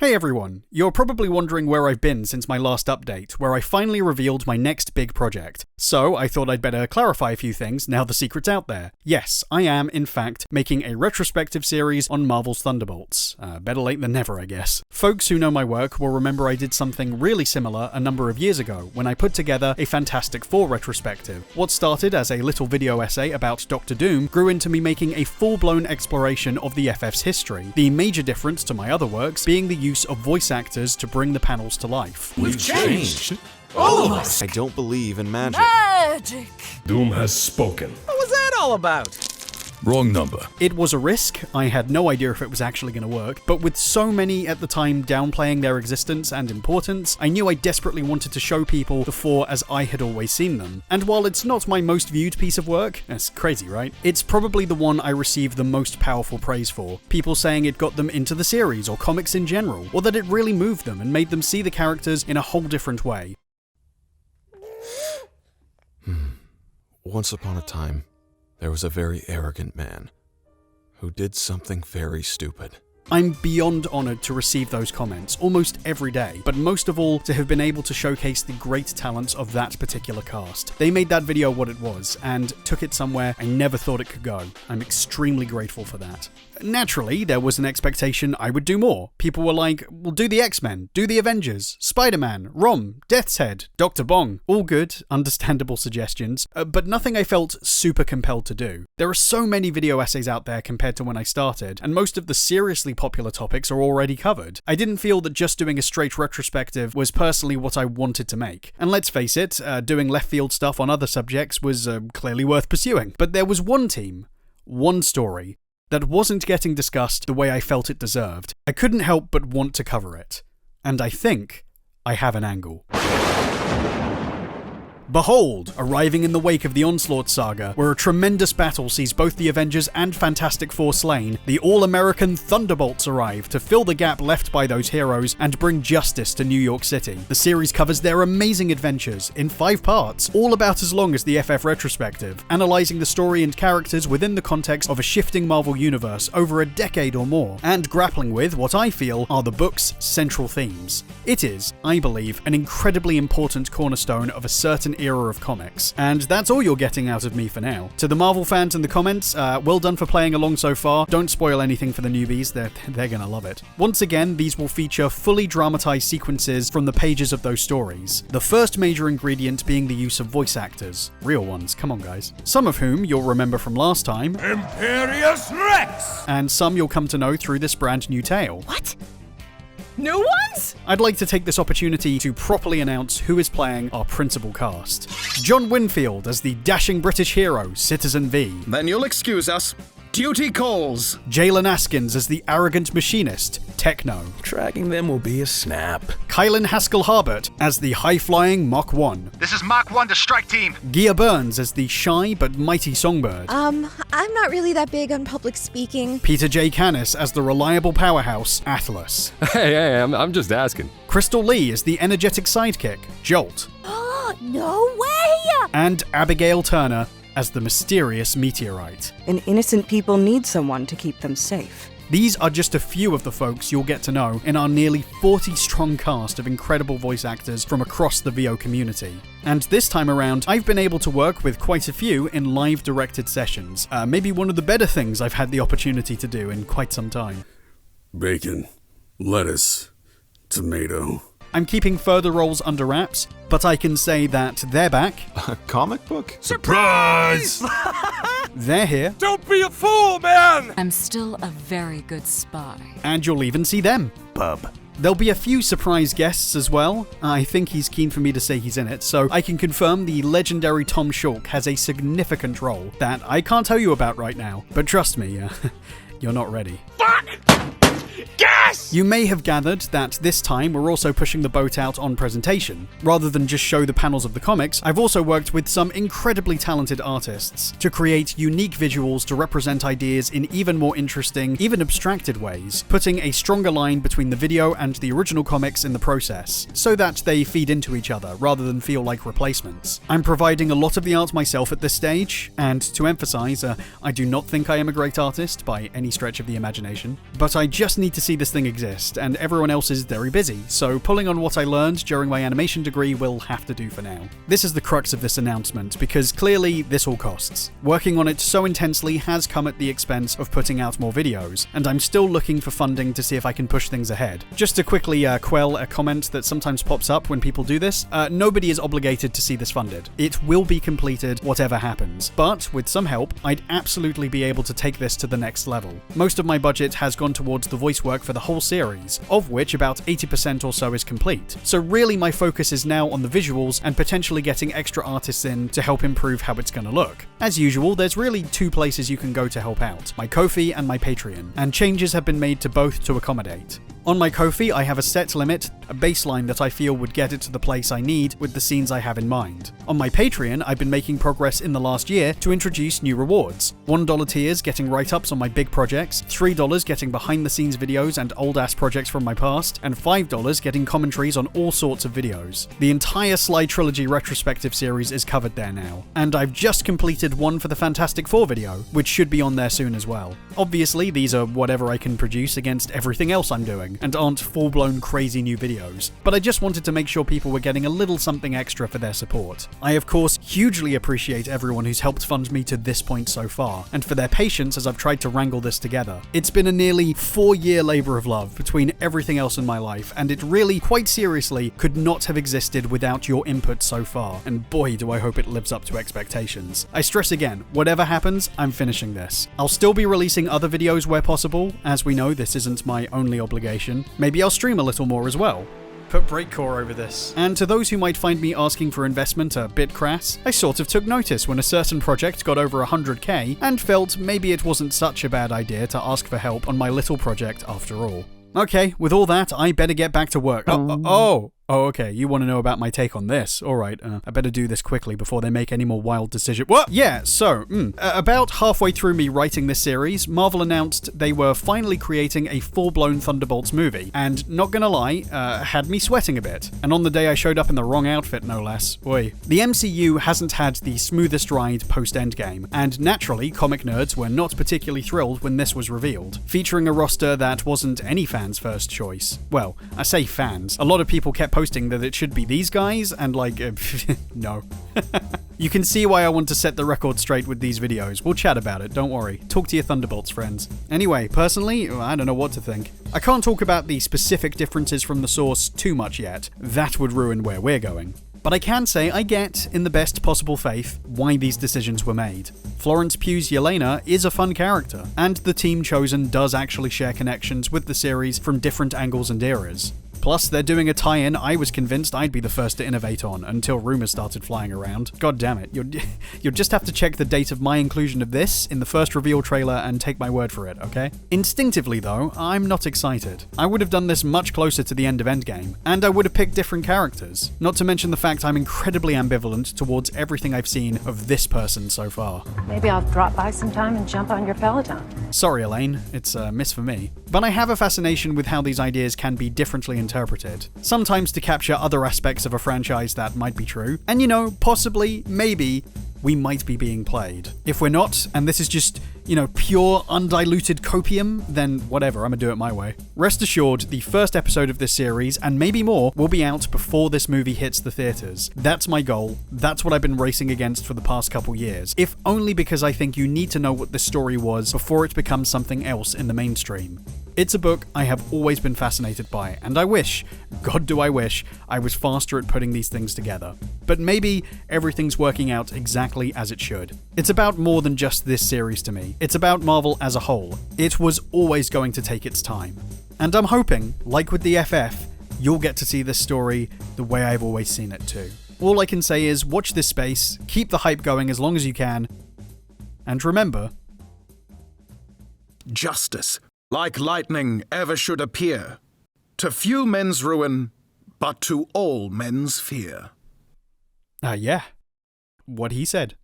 Hey everyone, you're probably wondering where I've been since my last update, where I finally revealed my next big project. So I thought I'd better clarify a few things now the secret's out there. Yes, I am, in fact, making a retrospective series on Marvel's Thunderbolts. Better late than never, I guess. Folks who know my work will remember I did something really similar a number of years ago when I put together a Fantastic Four retrospective. What started as a little video essay about Doctor Doom grew into me making a full-blown exploration of the FF's history, the major difference to my other works being the use of voice actors to bring the panels to life. We've changed. All of us. I don't believe in magic. Magic! Doom has spoken. What was that all about? Wrong number. It was a risk. I had no idea if it was actually going to work, but with so many at the time downplaying their existence and importance, I knew I desperately wanted to show people the four as I had always seen them. And while it's not my most viewed piece of work, that's crazy, right? It's probably the one I received the most powerful praise for. People saying it got them into the series or comics in general, or that it really moved them and made them see the characters in a whole different way. Once upon a time, there was a very arrogant man who did something very stupid. I'm beyond honoured to receive those comments almost every day, but most of all to have been able to showcase the great talents of that particular cast. They made that video what it was and took it somewhere I never thought it could go. I'm extremely grateful for that. Naturally, there was an expectation I would do more. People were like, well, do the X-Men, do the Avengers, Spider-Man, Rom, Death's Head, Dr. Bong. All good, understandable suggestions, but nothing I felt super compelled to do. There are so many video essays out there compared to when I started, and most of the seriously popular topics are already covered. I didn't feel that just doing a straight retrospective was personally what I wanted to make. And let's face it, doing left field stuff on other subjects was clearly worth pursuing. But there was one team, one story, that wasn't getting discussed the way I felt it deserved. I couldn't help but want to cover it. And I think I have an angle. Behold, arriving in the wake of the Onslaught saga, where a tremendous battle sees both the Avengers and Fantastic Four slain, the all-American Thunderbolts arrive to fill the gap left by those heroes and bring justice to New York City. The series covers their amazing adventures in 5 parts, all about as long as the FF retrospective, analysing the story and characters within the context of a shifting Marvel universe over a decade or more, and grappling with what I feel are the book's central themes. It is, I believe, an incredibly important cornerstone of a certain era of comics. And that's all you're getting out of me for now. To the Marvel fans in the comments, well done for playing along so far. Don't spoil anything for the newbies, they're gonna love it. Once again, these will feature fully dramatized sequences from the pages of those stories. The first major ingredient being the use of voice actors. Real ones, come on guys. Some of whom you'll remember from last time. Imperious Rex! And some you'll come to know through this brand new tale. What? New ones? I'd like to take this opportunity to properly announce who is playing our principal cast. John Whinfield as the dashing British hero, Citizen V. Then you'll excuse us. Duty calls. Jalen Askins as the arrogant machinist, Techno. Tracking them will be a snap. Kailynn Haskell-Harbert as the high-flying Mach 1. This is Mach 1 to strike team. Ghia Burns as the shy but mighty Songbird. I'm not really that big on public speaking. Peter J Kanis as the reliable powerhouse, Atlas. Hey, I'm just asking. Crystal Lee as the energetic sidekick, Jolt. No way! And Abigail Turner as the mysterious Meteorite. And innocent people need someone to keep them safe. These are just a few of the folks you'll get to know in our nearly 40-strong cast of incredible voice actors from across the VO community. And this time around, I've been able to work with quite a few in live-directed sessions. Maybe one of the better things I've had the opportunity to do in quite some time. Bacon, lettuce, tomato. I'm keeping further roles under wraps, but I can say that they're back. A comic book? Surprise! They're here. Don't be a fool, man! I'm still a very good spy. And you'll even see them. Bub. There'll be a few surprise guests as well. I think he's keen for me to say he's in it, so I can confirm the legendary Tom Shulk has a significant role that I can't tell you about right now. But trust me, you're not ready. Fuck! Gas! You may have gathered that this time we're also pushing the boat out on presentation. Rather than just show the panels of the comics, I've also worked with some incredibly talented artists to create unique visuals to represent ideas in even more interesting, even abstracted ways, putting a stronger line between the video and the original comics in the process, so that they feed into each other rather than feel like replacements. I'm providing a lot of the art myself at this stage, and to emphasize, I do not think I am a great artist by any stretch of the imagination, but I just need to see this thing exist, and everyone else is very busy, so pulling on what I learned during my animation degree will have to do for now. This is the crux of this announcement, because clearly this all costs. Working on it so intensely has come at the expense of putting out more videos, and I'm still looking for funding to see if I can push things ahead. Just to quickly quell a comment that sometimes pops up when people do this, nobody is obligated to see this funded. It will be completed whatever happens, but with some help, I'd absolutely be able to take this to the next level. Most of my budget has gone towards the voice work for the whole series, of which about 80% or so is complete. So really my focus is now on the visuals and potentially getting extra artists in to help improve how it's gonna look. As usual, there's really two places you can go to help out, my Ko-fi and my Patreon, and changes have been made to both to accommodate. On my Ko-fi, I have a set limit, a baseline that I feel would get it to the place I need with the scenes I have in mind. On my Patreon, I've been making progress in the last year to introduce new rewards. $1 tiers getting write-ups on my big projects, $3 getting behind-the-scenes videos and old-ass projects from my past, and $5 getting commentaries on all sorts of videos. The entire Sly Trilogy Retrospective series is covered there now, and I've just completed one for the Fantastic Four video, which should be on there soon as well. Obviously, these are whatever I can produce against everything else I'm doing, and aren't full-blown crazy new videos, but I just wanted to make sure people were getting a little something extra for their support. I of course hugely appreciate everyone who's helped fund me to this point so far, and for their patience as I've tried to wrangle this together. It's been a nearly 4-year labor of love between everything else in my life, and it really, quite seriously, could not have existed without your input so far, and boy do I hope it lives up to expectations. I stress again, whatever happens, I'm finishing this. I'll still be releasing other videos where possible. As we know, this isn't my only obligation. Maybe I'll stream a little more as well. Put breakcore over this. And to those who might find me asking for investment a bit crass, I sort of took notice when a certain project got over 100k and felt maybe it wasn't such a bad idea to ask for help on my little project after all. Okay, with all that, I better get back to work. Oh, okay, you want to know about my take on this. Alright, I better do this quickly before they make any more wild decisions. What? Yeah, so, about halfway through me writing this series, Marvel announced they were finally creating a full-blown Thunderbolts movie, and not gonna lie, had me sweating a bit. And on the day I showed up in the wrong outfit, no less. Oi. The MCU hasn't had the smoothest ride post-Endgame, and naturally, comic nerds were not particularly thrilled when this was revealed, featuring a roster that wasn't any fan's first choice. Well, I say fans. A lot of people kept posting that it should be these guys, and like, no. You can see why I want to set the record straight with these videos. We'll chat about it, don't worry. Talk to your Thunderbolts friends. Anyway, personally, I don't know what to think. I can't talk about the specific differences from the source too much yet. That would ruin where we're going. But I can say I get, in the best possible faith, why these decisions were made. Florence Pugh's Yelena is a fun character, and the team chosen does actually share connections with the series from different angles and eras. Plus, they're doing a tie-in I was convinced I'd be the first to innovate on, until rumors started flying around. God damn it, you'll just have to check the date of my inclusion of this in the first reveal trailer and take my word for it, okay? Instinctively though, I'm not excited. I would have done this much closer to the end of Endgame, and I would have picked different characters. Not to mention the fact I'm incredibly ambivalent towards everything I've seen of this person so far. Maybe I'll drop by sometime and jump on your Peloton. Sorry, Elaine, it's a miss for me. But I have a fascination with how these ideas can be differently interpreted, sometimes to capture other aspects of a franchise that might be true, and possibly, maybe, we might be being played. If we're not, and this is just, pure undiluted copium, then whatever, I'm gonna do it my way. Rest assured, the first episode of this series, and maybe more, will be out before this movie hits the theaters. That's my goal. That's what I've been racing against for the past couple years, if only because I think you need to know what this story was before it becomes something else in the mainstream. It's a book I have always been fascinated by, and I wish, God do I wish, I was faster at putting these things together. But maybe everything's working out exactly as it should. It's about more than just this series to me. It's about Marvel as a whole. It was always going to take its time. And I'm hoping, like with the FF, you'll get to see this story the way I've always seen it too. All I can say is watch this space, keep the hype going as long as you can, and remember, Justice, like lightning, ever should appear. To few men's ruin, but to all men's fear. Yeah. What he said.